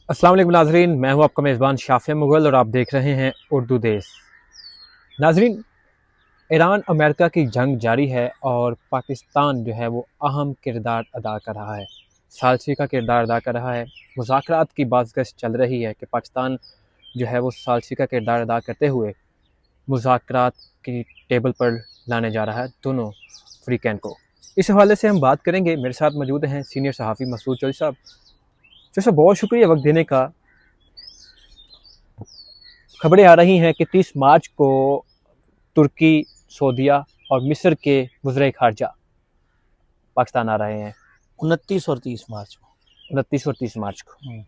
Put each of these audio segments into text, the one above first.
अस्सलाम वालेकुम नाजरीन, मैं हूं आपका मेज़बान शाफिया मुगल और आप देख रहे हैं उर्दू देश। नाजरीन, ईरान अमेरिका की जंग जारी है और पाकिस्तान जो है वो अहम किरदार अदा कर रहा है, सालसी का किरदार अदा कर रहा है। मुज़ाकरात की बाज़गश चल रही है कि पाकिस्तान जो है वो सालसी का किरदार अदा करते हुए मुज़ाकरात की टेबल पर लाने जा रहा है दोनों फ्रीकैन को। इस हवाले से हम बात करेंगे। मेरे साथ मौजूद हैं सीनियर सहाफ़ी मसूद चौधरी साहब। जो सर, बहुत शुक्रिया वक्त देने का। खबरें आ रही हैं कि 30 मार्च को तुर्की, सऊदीया और मिस्र के वज़ीर ख़ारजा पाकिस्तान आ रहे हैं। 29 और 30 मार्च को। 29 और 30 मार्च को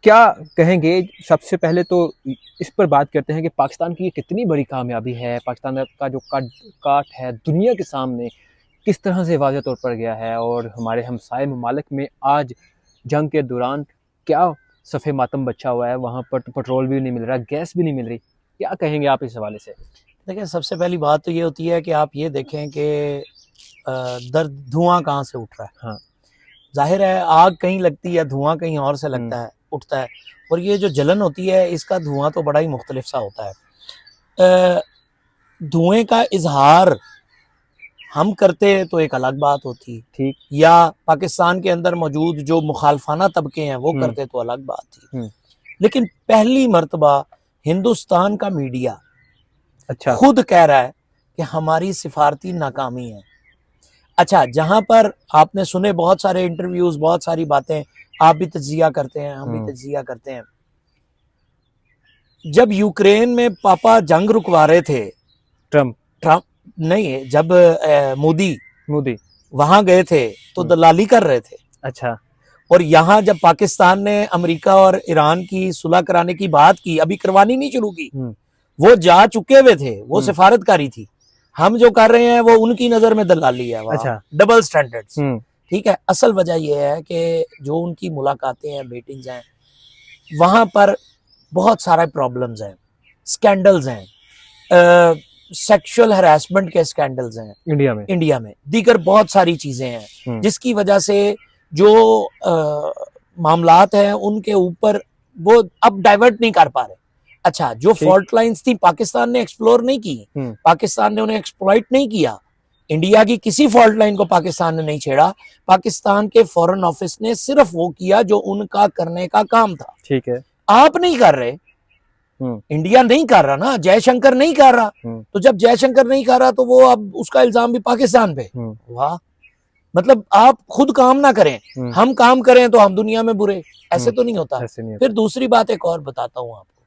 क्या कहेंगे? सबसे पहले तो इस पर बात करते हैं कि पाकिस्तान की ये कितनी बड़ी कामयाबी है। पाकिस्तान का जो काट है दुनिया के सामने किस तरह से वाज़ेह तौर पर गया है, और हमारे हमसाये ममालिक में आज जंग के दौरान क्या सफ़े मातम बचा हुआ है। वहाँ पर तो पेट्रोल भी नहीं मिल रहा, गैस भी नहीं मिल रही। क्या कहेंगे आप इस हवाले से? देखिए, सबसे पहली बात तो ये होती है कि आप ये देखें कि दर्द धुआं कहाँ से उठ रहा है। हाँ। जाहिर है, आग कहीं लगती है, धुआं कहीं और से लगता है, उठता है। और ये जो जलन होती है, इसका धुआं तो बड़ा ही मुख्तलिफ सा होता है। धुएं का इजहार हम करते तो एक अलग बात होती, ठीक। या पाकिस्तान के अंदर मौजूद जो मुखालफाना तबके हैं वो करते तो अलग बात थी। लेकिन पहली मर्तबा हिंदुस्तान का मीडिया अच्छा। खुद कह रहा है कि हमारी सिफारती नाकामी है। अच्छा, जहां पर आपने सुने बहुत सारे इंटरव्यूज, बहुत सारी बातें, आप भी तज्जिया करते हैं, हम भी तज्जिया करते हैं। जब यूक्रेन में पापा जंग रुकवा रहे थे, ट्रम्प नहीं, जब मोदी वहां गए थे तो दलाली कर रहे थे। अच्छा। और यहाँ जब पाकिस्तान ने अमेरिका और ईरान की सुलह कराने की बात की, अभी करवानी नहीं शुरू की, वो जा चुके हुए थे, वो सिफारतकारी थी। हम जो कर रहे हैं वो उनकी नजर में दलाली है। अच्छा। Double standards. ठीक है। असल वजह यह है कि जो उनकी मुलाकातें हैं, मीटिंग्स हैं, वहां पर बहुत सारे प्रॉब्लम्स हैं, स्कैंडल्स हैं, सेक्सुअल हरासमेंट के स्कैंडल्स हैं इंडिया में, दीगर बहुत सारी चीजें हैं, जिसकी वजह से जो मामलात हैं उनके ऊपर वो अब डाइवर्ट नहीं कर पा रहे। अच्छा, जो फॉल्ट लाइंस थी पाकिस्तान ने एक्सप्लोर नहीं की, पाकिस्तान ने उन्हें एक्सप्लॉइट नहीं किया। इंडिया की किसी फॉल्ट लाइन को पाकिस्तान ने नहीं छेड़ा। पाकिस्तान के फॉरेन ऑफिस ने सिर्फ वो किया जो उनका करने का काम था। ठीक है। आप नहीं कर रहे, इंडिया नहीं कर रहा ना, जयशंकर नहीं कर रहा। तो जब जयशंकर नहीं कर रहा तो वो अब उसका इल्जाम भी पाकिस्तान पे। वाह, मतलब आप खुद काम ना करें, हम काम करें तो हम दुनिया में बुरे। ऐसे तो नहीं होता। फिर दूसरी बात एक और बताता हूं आपको।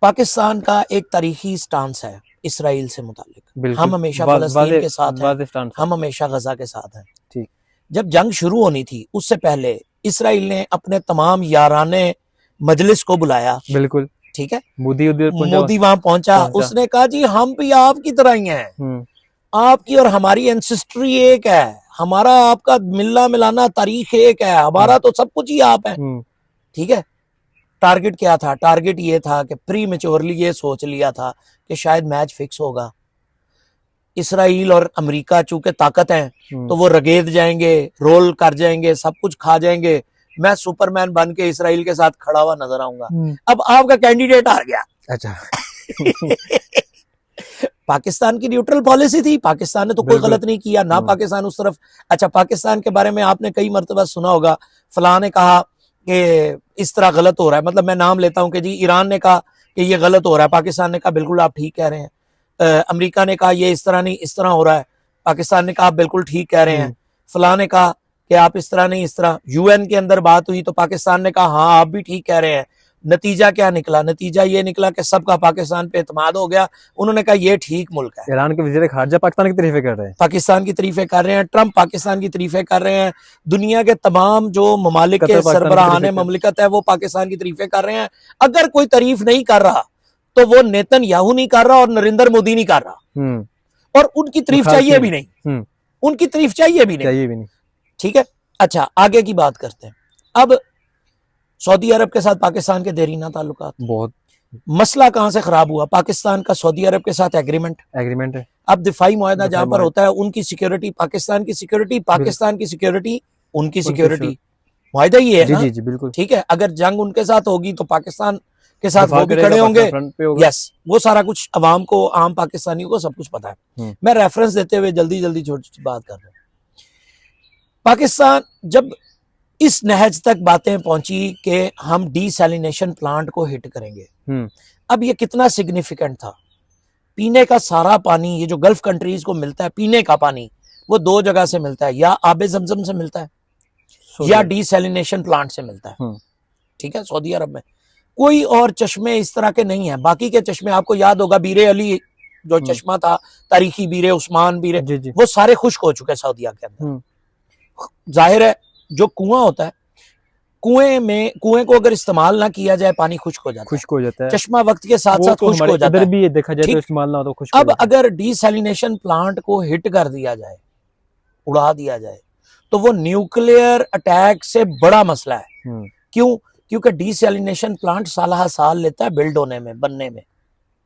पाकिस्तान का एक तारीखी स्टांस है इसराइल से मुतालिक। हम हमेशा फलस्तीन के साथ हैं, हम हमेशा गजा के साथ हैं। ठीक। जब जंग शुरू होनी थी उससे पहले इसराइल ने अपने तमाम याराने मजलिस को बुलाया। बिल्कुल ठीक है। मोदी वहां पहुंचा। उसने कहा जी हम भी आपकी तरह ही हैं, आपकी और हमारी एंसेस्ट्री एक है, हमारा आपका मिलना मिलाना तारीख एक है, हमारा तो सब कुछ ही आप है। ठीक है। टारगेट क्या था? टारगेट ये था कि प्री मेच्योरली ये सोच लिया था कि शायद मैच फिक्स होगा। इसराइल और अमेरिका चूंकि ताकत है तो वो रगेद जाएंगे, रोल कर जाएंगे, सब कुछ खा जाएंगे। मैं सुपरमैन बन के इसराइल के साथ खड़ा हुआ नजर आऊंगा। अब आपका कैंडिडेट हार गया। अच्छा। पाकिस्तान की न्यूट्रल पॉलिसी थी, पाकिस्तान ने तो कोई गलत नहीं किया ना, पाकिस्तान उस तरफ। अच्छा, पाकिस्तान के बारे में आपने कई मरतबा सुना होगा, फलां ने कहा कि इस तरह गलत हो रहा है। मतलब मैं नाम लेता हूं कि जी ईरान ने कहा कि ये गलत हो रहा है, पाकिस्तान ने कहा बिल्कुल आप ठीक कह रहे हैं। अमेरिका ने कहा ये इस तरह नहीं, इस तरह हो रहा है, पाकिस्तान ने कहा आप बिल्कुल ठीक कह रहे हैं। फलां ने कहा कि आप इस तरह नहीं, इस तरह। यूएन के अंदर बात हुई तो पाकिस्तान ने कहा हाँ आप भी ठीक कह रहे हैं। नतीजा क्या निकला? नतीजा ये निकला कि सबका पाकिस्तान पे एतमाद हो गया। उन्होंने कहा ये ठीक मुल्क है। ईरान के वज़ीर ख़ारजा पाकिस्तान की तारीफें कर रहे हैं, पाकिस्तान की तारीफें कर रहे हैं, ट्रम्प पाकिस्तान की तारीफें कर रहे हैं, दुनिया के तमाम जो ममालिक के सरबराहान ममलिकत है वो पाकिस्तान की तारीफें कर रहे हैं। अगर कोई तारीफ नहीं कर रहा तो वो नेतन्याहू नहीं कर रहा और नरेंद्र मोदी नहीं कर रहा। और उनकी तारीफ चाहिए भी नहीं, उनकी तारीफ चाहिए भी नहीं। ठीक है। अच्छा, आगे की बात करते हैं। अब सऊदी अरब के साथ पाकिस्तान के देरीना ताल्लुकात, बहुत मसला कहां से खराब हुआ? पाकिस्तान का सऊदी अरब के साथ एग्रीमेंट है। अब दिफाई मुआहदा जहां पर होता है, उनकी सिक्योरिटी पाकिस्तान की सिक्योरिटी, पाकिस्तान की सिक्योरिटी उनकी सिक्योरिटी। मुआहिदा ही है ना। जी बिल्कुल ठीक है, अगर जंग उनके साथ होगी तो पाकिस्तान के साथ वो भी खड़े होंगे। यस, वो सारा कुछ अवाम को, आम पाकिस्तानियों को सब कुछ पता है। मैं रेफरेंस देते हुए जल्दी जल्दी छोटी छोटी बात कर रहा हूँ। पाकिस्तान जब इस नहज तक बातें पहुंची कि हम डीसैलिनेशन प्लांट को हिट करेंगे, अब ये कितना सिग्निफिकेंट था। पीने का सारा पानी, ये जो गल्फ कंट्रीज को मिलता है पीने का पानी, वो दो जगह से मिलता है, या आबे जमजम से मिलता है या डीसैलिनेशन प्लांट से मिलता है। ठीक है, सऊदी अरब में कोई और चश्मे इस तरह के नहीं है। बाकी के चश्मे आपको याद होगा, बीरे अली जो चश्मा था, तारीखी बीरे, उस्मान बीरे, वो सारे खुश्क हो चुके हैं सऊदीया के अंदर। जाहिर है जो कुआं होता है, कुएं को अगर इस्तेमाल ना किया जाए पानी खुश्क हो जाता है। चश्मा वक्त के साथ साथ खुश्क हो जाता है। भी देखा जाए तो इस्तेमाल ना हो तो खुश्क। अब अगर डीसैलिनेशन प्लांट को हिट कर दिया जाए, उड़ा दिया जाए, तो वो न्यूक्लियर अटैक से बड़ा मसला है। क्यों? क्योंकि डीसैलिनेशन प्लांट साल लेता है बिल्ड होने में, बनने में।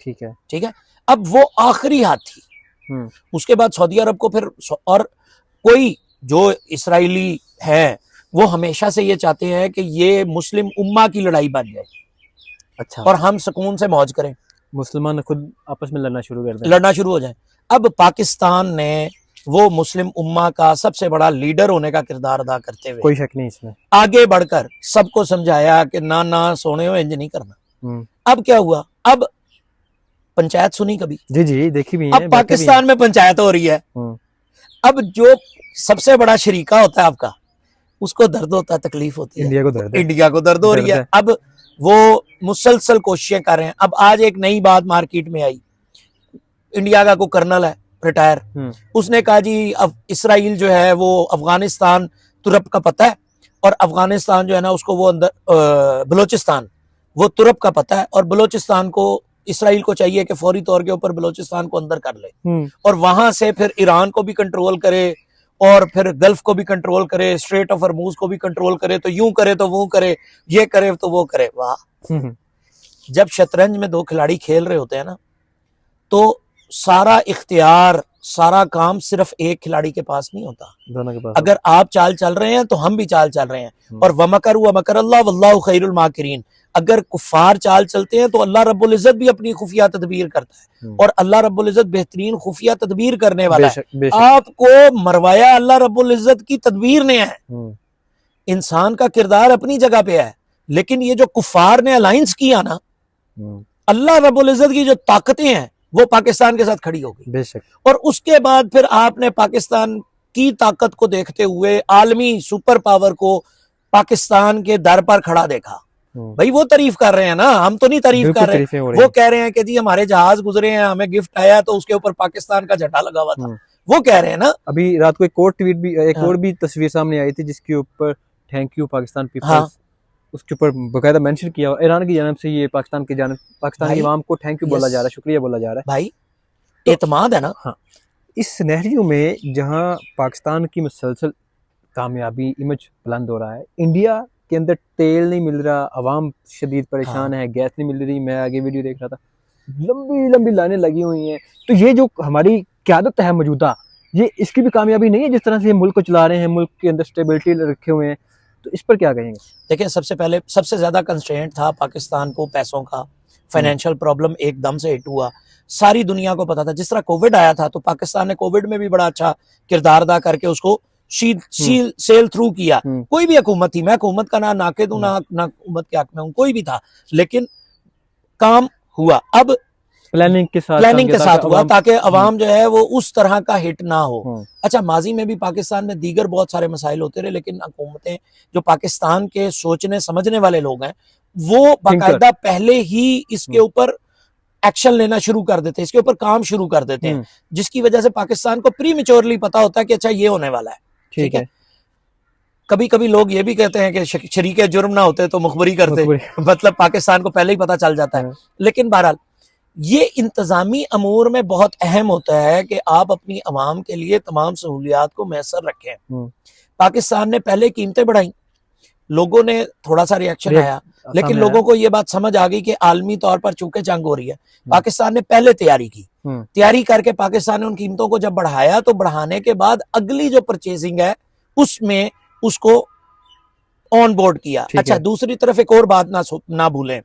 ठीक है। अब वो आखिरी हाथ थी। उसके बाद सऊदी अरब को फिर, और कोई जो इस्राएली है वो हमेशा से ये चाहते हैं कि ये मुस्लिम उम्मा की लड़ाई बन जाए। अच्छा। और हम सुकून से मौज करें, मुसलमान खुद आपस में लड़ना शुरू हो जाए। अब पाकिस्तान ने वो मुस्लिम उम्मा का सबसे बड़ा लीडर होने का किरदार अदा करते हुए, कोई शक नहीं इसमें, आगे बढ़कर सबको समझाया कि ना सोने हो, इंज नहीं करना। अब क्या हुआ? अब पंचायत सुनी कभी? जी देखी भी है। अब पाकिस्तान में पंचायत हो रही है। अब जो सबसे बड़ा शरीका होता है आपका, उसको दर्द होता है, तकलीफ होती है। इंडिया को दर्द हो रही है। अब वो मुसलसल कोशिशें कर रहे हैं। अब आज एक नई बात मार्केट में आई, इंडिया का कोई कर्नल है रिटायर, उसने कहा जी अब इसराइल जो है वो अफगानिस्तान तुरप का पता है, और अफगानिस्तान जो है ना उसको वो अंदर, बलोचिस्तान वो तुरप का पता है, और बलोचिस्तान को इसराइल को चाहिए कि फौरी तौर के ऊपर बलोचिस्तान को अंदर कर ले, और वहां से फिर ईरान को भी कंट्रोल करे, और फिर गल्फ को भी कंट्रोल करे, स्ट्रेट ऑफ हॉर्मूज को भी कंट्रोल करे, तो यूं करे तो वो करे, ये करे तो वो करे। वाह! जब शतरंज में दो खिलाड़ी खेल रहे होते हैं ना, तो सारा इख्तियार, सारा काम सिर्फ एक खिलाड़ी के पास नहीं होता, दोनों के पास। अगर आप चाल चल रहे हैं तो हम भी चाल चल रहे हैं। और वमकर अल्लाह वल्लाहु खैरुल माकिरीन, अगर कुफार चाल चलते हैं तो अल्लाह रब्बुल इज्जत भी अपनी खुफिया तदबीर करता है, और अल्लाह रब्बुल इज्जत बेहतरीन खुफिया तदबीर करने वाला है। आपको मरवाया अल्लाह रब्बुल इज्जत की तदबीर ने है। इंसान का किरदार अपनी जगह पे है, लेकिन ये जो कुफार ने अलायंस किया ना, अल्लाह रब्बुल इज्जत की जो ताकतें हैं वो पाकिस्तान के साथ खड़ी हो गई। बेशक। और उसके बाद फिर आपने पाकिस्तान की ताकत को देखते हुए आलमी सुपर पावर को पाकिस्तान के दर पर खड़ा देखा। भाई वो तारीफ कर रहे हैं ना, हम तो नहीं तारीफ कर रहे। वो कह रहे हैं कि जी हमारे जहाज गुजरे हैं, हमें गिफ्ट आया तो उसके ऊपर पाकिस्तान का झंडा लगा हुआ था। वो कह रहे हैं ना। अभी रात को एक और ट्वीट भी, एक और भी तस्वीर सामने आई थी जिसके ऊपर थैंक यू पाकिस्तान पीपल्स, उसके ऊपर बकायदा मेंशन किया ईरान की जानब से, ये पाकिस्तान की जानब, पाकिस्तानी इमाम को थैंक यू बोला जा रहा है, शुक्रिया बोला जा रहा है। भाई एतमाद है ना। हाँ, इस सिनेरियो में जहां पाकिस्तान की मुसलसल कामयाबी, इमेज बुलंद हो रहा है, इंडिया के अंदर तेल नहीं मिल रहा, अवाम शदीद परेशान है, गैस नहीं मिल रही। मैं आगे वीडियो देख रहा था, लंबी लंबी लाइनें लगी हुई हैं। तो ये जो हमारी क़यादत है मौजूदा, ये इसकी भी कामयाबी नहीं है जिस तरह से ये मुल्क को चला रहे हैं, मुल्क के अंदर स्टेबिलिटी रखे हुए हैं। तो इस पर क्या कहेंगे? देखिए, सबसे पहले सबसे ज्यादा कंस्ट्रेंट था पाकिस्तान को पैसों का, फाइनेंशियल प्रॉब्लम एकदम से हिट हुआ, सारी दुनिया को पता था। जिस तरह कोविड आया था तो पाकिस्तान ने कोविड में भी बड़ा अच्छा किरदार अदा करके उसको सेल थ्रू किया। कोई भी हुकूमत थी, मैं हुकूमत का ना नाकिद हूं, ना हुकूमत के हक में हूं, कोई भी था, लेकिन काम हुआ। अब प्लानिंग के साथ हुआ ताकि अवाम जो है वो उस तरह का हिट ना हो। अच्छा, माजी में भी पाकिस्तान में दीगर बहुत सारे मसाइल होते रहे, लेकिन हुकूमतें, जो पाकिस्तान के सोचने समझने वाले लोग हैं, वो बाकायदा पहले ही इसके ऊपर एक्शन लेना शुरू कर देते हैं, इसके ऊपर काम शुरू कर देते हैं, जिसकी वजह से पाकिस्तान को प्रीमेच्योरली पता होता है कि अच्छा ये होने वाला है। ठीक है। कभी कभी लोग ये भी कहते हैं कि शरीके जुर्म ना होते तो मुखबरी करते, मतलब पाकिस्तान को पहले ही पता चल जाता है। लेकिन बहरहाल ये इंतजामी अमूर में बहुत अहम होता है कि आप अपनी अवाम के लिए तमाम सहूलियात को मैसर रखें। पाकिस्तान ने पहले कीमतें बढ़ाई, लोगों ने थोड़ा सा रिएक्शन आया, लेकिन लोगों को ये बात समझ आ गई कि आलमी तौर पर चूंकि जंग हो रही है, पाकिस्तान ने पहले तैयारी की। तैयारी करके पाकिस्तान ने उन कीमतों को जब बढ़ाया, तो बढ़ाने के बाद अगली जो परचेजिंग है उसमें उसको ऑन बोर्ड किया। अच्छा, दूसरी तरफ एक और बात ना भूलें,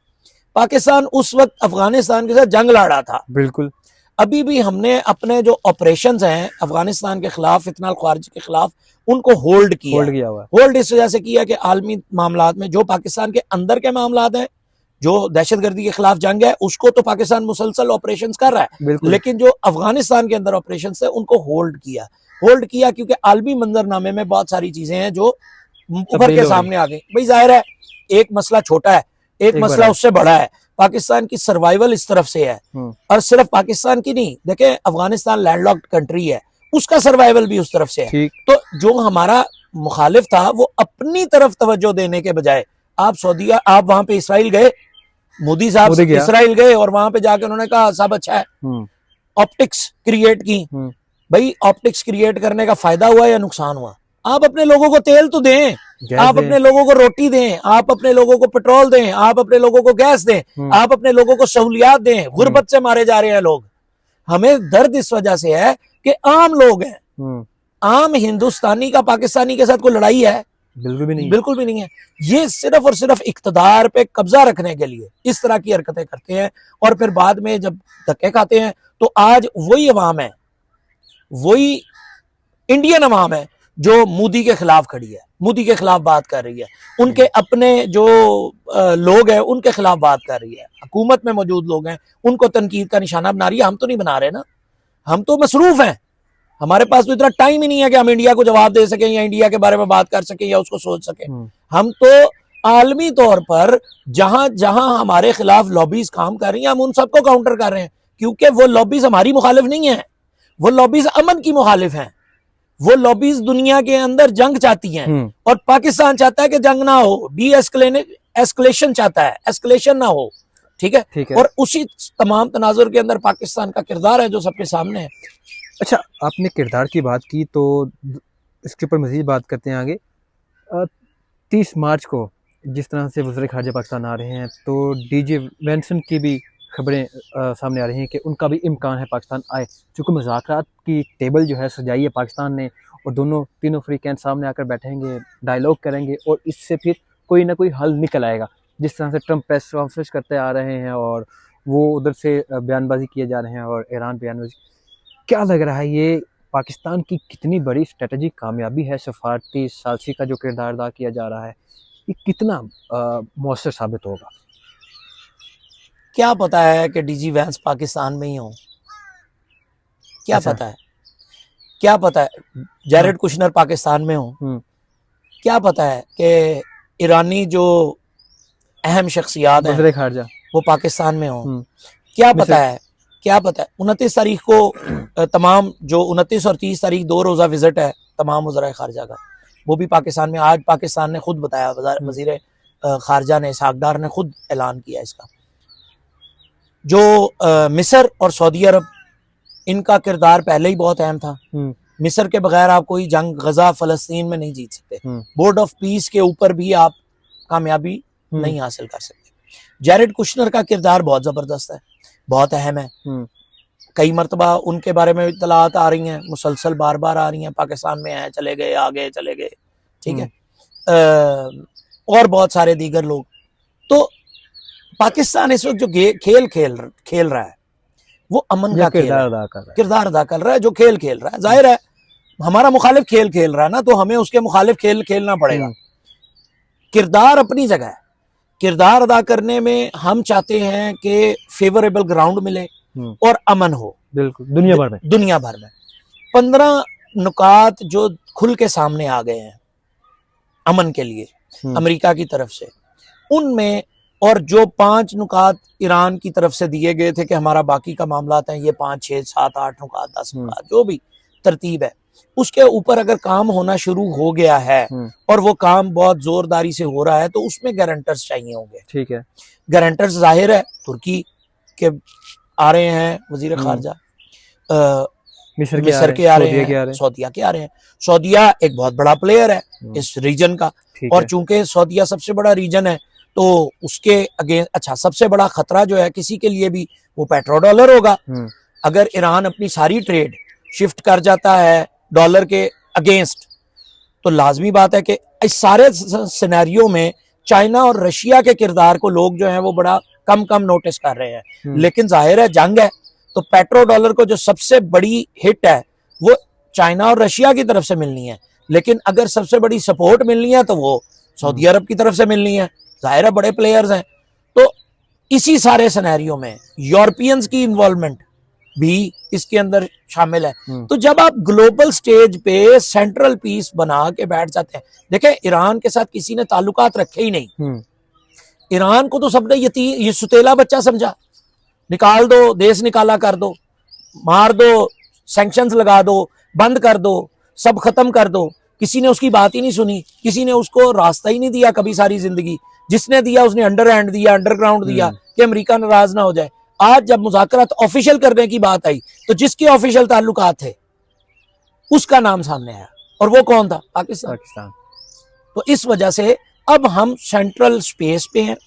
पाकिस्तान उस वक्त अफगानिस्तान के साथ जंग लड़ा था। बिल्कुल। अभी भी हमने अपने जो ऑपरेशंस हैं अफगानिस्तान के खिलाफ, फितनाल ख्वारिज के खिलाफ, उनको होल्ड किया हुआ। होल्ड इस वजह से किया कि आलमी मामलात में जो पाकिस्तान के अंदर के मामलात हैं, जो दहशतगर्दी के खिलाफ जंग है, उसको तो पाकिस्तान मुसलसल ऑपरेशंस कर रहा है, लेकिन जो अफगानिस्तान के अंदर ऑपरेशंस है उनको होल्ड किया क्योंकि आलमी मंजरनामे में बहुत सारी चीजें हैं जो उभर के सामने आ गई। भाई जाहिर है एक मसला छोटा है, एक मसला उससे बड़ा है। पाकिस्तान की सर्वाइवल इस तरफ से है, और सिर्फ पाकिस्तान की नहीं, देखें अफगानिस्तान लैंडलॉक्ड कंट्री है, उसका सर्वाइवल भी उस तरफ से है। तो जो हमारा मुखालिफ था वो अपनी तरफ तवज्जो देने के बजाय, आप सऊदीया, आप वहां पे इसराइल गए, मोदी साहब इसराइल गए और वहां पे जाके उन्होंने कहा सब अच्छा है, ऑप्टिक्स क्रिएट की। भाई ऑप्टिक्स क्रिएट करने का फायदा हुआ या नुकसान हुआ? आप अपने लोगों को तेल तो दें, आप अपने लोगों को रोटी दें, आप अपने लोगों को पेट्रोल दें, आप अपने लोगों को गैस दें, आप अपने लोगों को सहूलियात दें। गुर्बत से मारे जा रहे हैं लोग। हमें दर्द इस वजह से है कि आम लोग हैं, आम हिंदुस्तानी का पाकिस्तानी के साथ कोई लड़ाई है? बिल्कुल भी नहीं है। ये सिर्फ और सिर्फ इक्तदार पे कब्जा रखने के लिए इस तरह की हरकतें करते हैं, और फिर बाद में जब धक्के खाते हैं तो आज वही अवाम है, वही इंडियन अवाम है जो मोदी के खिलाफ खड़ी है, मोदी के खिलाफ बात कर रही है, उनके अपने जो लोग हैं उनके खिलाफ बात कर रही है, हुकूमत में मौजूद लोग हैं उनको तनकीद का निशाना बना रही है। हम तो नहीं बना रहे ना, हम तो मसरूफ हैं, हमारे पास तो इतना टाइम ही नहीं है कि हम इंडिया को जवाब दे सकें या इंडिया के बारे में बात कर सकें या उसको सोच सकें। हम तो आलमी तौर पर जहां जहां हमारे खिलाफ लॉबीज काम कर रही हैं, हम उन सबको काउंटर कर रहे हैं, क्योंकि वो लॉबीज हमारी मुखालिफ नहीं है, वो लॉबीज अमन की मुखालिफ हैं। वो लॉबीज दुनिया के अंदर जंग चाहती हैं, और पाकिस्तान चाहता है कि जंग ना हो, एस्केलेशन चाहता है, एस्केलेशन ना हो। ठीक है। और उसी तमाम तनाजुर के अंदर पाकिस्तान का किरदार है जो सबके सामने है। अच्छा, आपने किरदार की बात की तो इसके ऊपर मज़ीद बात करते हैं आगे। 30 मार्च को जिस तरह से वज़ीर ख़ारजा पाकिस्तान आ रहे हैं, तो डीजे वेंसन की भी खबरें सामने आ रही हैं कि उनका भी इम्कान है पाकिस्तान आए, चूँकि मुज़ाकरात की टेबल जो है सजाई है पाकिस्तान ने, और तीनों फ्री कैंप सामने आकर बैठेंगे, डायलॉग करेंगे, और इससे फिर कोई ना कोई हल निकल आएगा। जिस तरह से ट्रंप प्रेस कॉन्फ्रेंस करते आ रहे हैं और वो उधर से बयानबाजी किए जा रहे हैं और ईरान बयानबाजी, क्या लग रहा है ये पाकिस्तान की कितनी बड़ी स्ट्रेटजी कामयाबी है? सफारती सालसी का जो किरदार अदा किया जा रहा है, ये कितना मौसर साबित होगा? क्या पता है कि डीजी वैंस पाकिस्तान में ही हो? क्या पता है? क्या पता है जैरेड कुशनर पाकिस्तान में हो? क्या पता है कि ईरानी जो अहम शख्सियात हैं वो पाकिस्तान में हो? क्या पता है? 29 तारीख को तमाम जो 29 और 30 तारीख 2 रोज़ा विजिट है तमाम वज़ीर ख़ारजा का, वो भी पाकिस्तान में। आज पाकिस्तान ने खुद बताया, वज़ीर ख़ारजा ने, सागदार ने खुद ऐलान किया इसका। जो मिस्र और सऊदी अरब, इनका किरदार पहले ही बहुत अहम था। मिस्र के बगैर आप कोई जंग गजा फ़लस्तीन में नहीं जीत सकते। बोर्ड ऑफ पीस के ऊपर भी आप कामयाबी नहीं हासिल कर सकते। जैरेड कुशनर का किरदार बहुत ज़बरदस्त है, बहुत अहम है। कई मरतबा उनके बारे में इत्तलात आ रही हैं, मुसलसल बार बार आ रही हैं, पाकिस्तान में हैं, चले गए, आगे चले गए, ठीक है। और बहुत सारे दीगर लोग। तो पाकिस्तान इस वक्त जो खेल रहा है वो अमन का किरदार अदा कर रहा है, जो खेल रहा है। जाहिर है हमारा मुखालिफ खेल रहा है ना, तो हमें उसके मुखालिफ खेलना पड़ेगा। किरदार अपनी जगह है, किरदार अदा करने में हम चाहते हैं कि फेवरेबल ग्राउंड मिले और अमन हो। बिल्कुल, दुनिया भर में 15 नुकात जो खुल के सामने आ गए हैं अमन के लिए अमेरिका की तरफ से, उनमें, और जो 5 नुकात ईरान की तरफ से दिए गए थे कि हमारा बाकी का मामला हैं, ये 5, 6, 7, 8 नुकात, 10 नुकात, जो भी तरतीब है, उसके ऊपर अगर काम होना शुरू हो गया है और वो काम बहुत जोरदारी से हो रहा है, तो उसमें गारंटर्स चाहिए होंगे। ठीक है। गारंटर्स जाहिर है तुर्की के आ रहे हैं वजीर खारजा, मिस्र के आ रहे हैं, सऊदिया के आ रहे हैं। सऊदिया एक बहुत बड़ा प्लेयर है इस रीजन का, और चूंकि सऊदिया सबसे बड़ा रीजन है तो उसके अगेंस्ट, अच्छा, सबसे बड़ा खतरा जो है किसी के लिए भी वो पेट्रो डॉलर होगा। अगर ईरान अपनी सारी ट्रेड शिफ्ट कर जाता है डॉलर के अगेंस्ट, तो लाजमी बात है कि इस सारे सिनेरियो में चाइना और रशिया के किरदार को लोग जो है वो बड़ा कम कम नोटिस कर रहे हैं। लेकिन जाहिर है जंग है, तो पेट्रो डॉलर को जो सबसे बड़ी हिट है वो चाइना और रशिया की तरफ से मिलनी है, लेकिन अगर सबसे बड़ी सपोर्ट मिलनी है तो वो सऊदी अरब की तरफ से मिलनी है। जाहिर है बड़े प्लेयर्स हैं, तो इसी सारे सिनेरियो में यूरोपियंस की इन्वॉल्वमेंट भी इसके अंदर शामिल है। तो जब आप ग्लोबल स्टेज पे सेंट्रल पीस बना के बैठ जाते हैं, देखें ईरान के साथ किसी ने ताल्लुकात रखे ही नहीं। ईरान को तो सबने ये सुतेला बच्चा समझा, निकाल दो, देश निकाला कर दो, मार दो, सैंक्शंस लगा दो, बंद कर दो, सब खत्म कर दो। किसी ने उसकी बात ही नहीं सुनी, किसी ने उसको रास्ता ही नहीं दिया कभी सारी जिंदगी। जिसने दिया उसने अंडर हैंड दिया, अंडरग्राउंड दिया कि अमेरिका नाराज ना हो जाए। आज जब मुज़ाकरात ऑफिशियल करने की बात आई तो जिसके ऑफिशियल ताल्लुकात थे उसका नाम सामने आया, और वो कौन था? पाकिस्तान। तो इस वजह से अब हम सेंट्रल स्पेस पे हैं।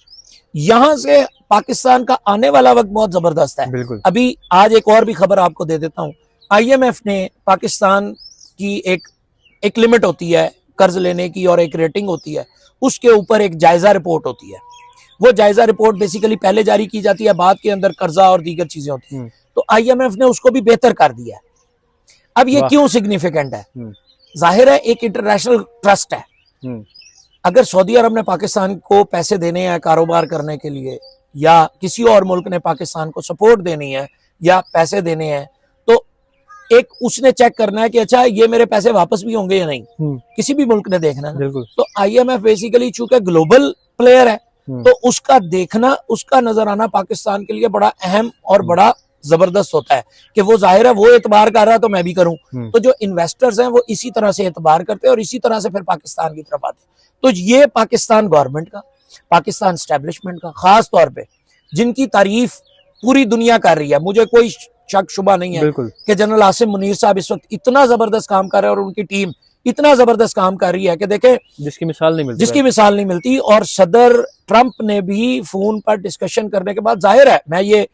यहां से पाकिस्तान का आने वाला वक्त बहुत जबरदस्त है। अभी आज एक और भी खबर आपको दे देता हूं। IMF ने पाकिस्तान की एक लिमिट होती है कर्ज लेने की और एक रेटिंग होती है, उसके ऊपर एक जायजा रिपोर्ट होती है। वो जायजा रिपोर्ट बेसिकली पहले जारी की जाती है, बाद के अंदर कर्जा और दीगर चीजें होती हैं। तो IMF ने उसको भी बेहतर कर दिया है। अब ये क्यों सिग्निफिकेंट है? जाहिर है एक इंटरनेशनल ट्रस्ट है। अगर सऊदी अरब ने पाकिस्तान को पैसे देने हैं कारोबार करने के लिए, या किसी और मुल्क ने पाकिस्तान को सपोर्ट देनी है या पैसे देने हैं, तो एक उसने चेक करना है कि अच्छा ये मेरे पैसे वापस भी होंगे या नहीं। किसी भी मुल्क ने देखना है। तो IMF बेसिकली चूंकि ग्लोबल प्लेयर है, तो उसका देखना, उसका नजर आना पाकिस्तान के लिए बड़ा अहम और बड़ा जबरदस्त होता है कि वो जाहिर है वो एतबार कर रहा है तो मैं भी करूं। तो जो इन्वेस्टर्स हैं वो इसी तरह से एतबार करते हैं और इसी तरह से फिर पाकिस्तान की तरफ आते हैं। तो ये पाकिस्तान गवर्नमेंट का, पाकिस्तान स्टैब्लिशमेंट का खास तौर पे, जिनकी तारीफ पूरी दुनिया कर रही है, मुझे कोई शक शुबा नहीं है कि जनरल आसिम मुनीर साहब इस वक्त इतना जबरदस्त काम कर रहे हैं और उनकी टीम इतना जबरदस्त काम कर रही है कि देखें जिसकी मिसाल नहीं मिलती। और सदर ट्रंप ने भी फोन पर डिस्कशन करने के बाद, जाहिर है मैं ये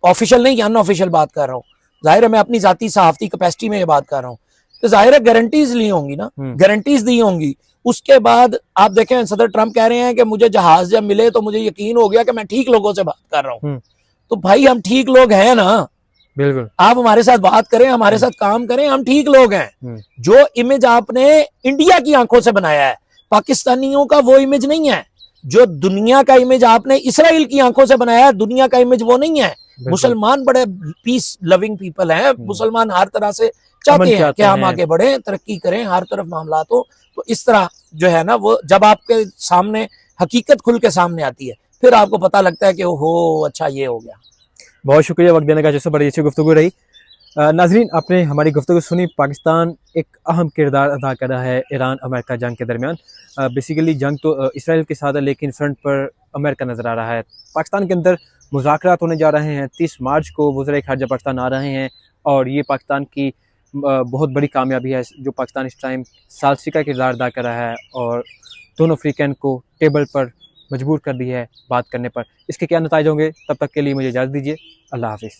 ऑफिशियल नहीं अनऑफिशियल बात कर रहा हूँ, जाहिर है मैं अपनी जाती सहाफती कैपेसिटी में ये बात कर रहा हूँ, तो जाहिर है गारंटीज ली होंगी ना, गारंटीज दी होंगी। उसके बाद आप देखें सदर ट्रंप कह रहे हैं कि मुझे जहाज जब मिले तो मुझे यकीन हो गया कि मैं ठीक लोगों से बात कर रहा हूँ। तो भाई हम ठीक लोग हैं ना, बिल्कुल आप हमारे साथ बात करें, हमारे साथ काम करें, हम ठीक लोग हैं। जो इमेज आपने इंडिया की आंखों से बनाया है, पाकिस्तानियों का वो इमेज नहीं है। जो दुनिया का इमेज आपने इसराइल की आंखों से बनाया है, दुनिया का इमेज वो नहीं है। मुसलमान बड़े पीस लविंग पीपल हैं, मुसलमान हर तरह से चाहते हैं कि हम आगे बढ़े, तरक्की करें, हर तरफ मामला हो। तो इस तरह जो है ना, वो जब आपके सामने हकीकत खुल के सामने आती है, फिर आपको पता लगता है कि ओहो अच्छा ये हो गया। बहुत शुक्रिया वक्त देने का, जैसे बड़ी अच्छी गुफ्तगू रही। नाजरीन, आपने हमारी गुफ्तगू सुनी। पाकिस्तान एक अहम किरदार अदा कर रहा है ईरान अमेरिका जंग के दरमियान। बेसिकली जंग तो इसराइल के साथ है, लेकिन फ्रंट पर अमेरिका नज़र आ रहा है। पाकिस्तान के अंदर मुज़ाकरात होने जा रहे हैं। 30 मार्च को वज़ीर ख़ारजा पाकिस्तान आ रहे हैं, और ये पाकिस्तान की बहुत बड़ी कामयाबी है जो पाकिस्तान इस टाइम सालसी का किरदार अदा कर रहा है, और दोनों अफ्रीकन को टेबल पर मजबूर कर दी है बात करने पर। इसके क्या नतीजे होंगे, तब तक के लिए मुझे इजाज़त दीजिए। अल्लाह हाफिज़।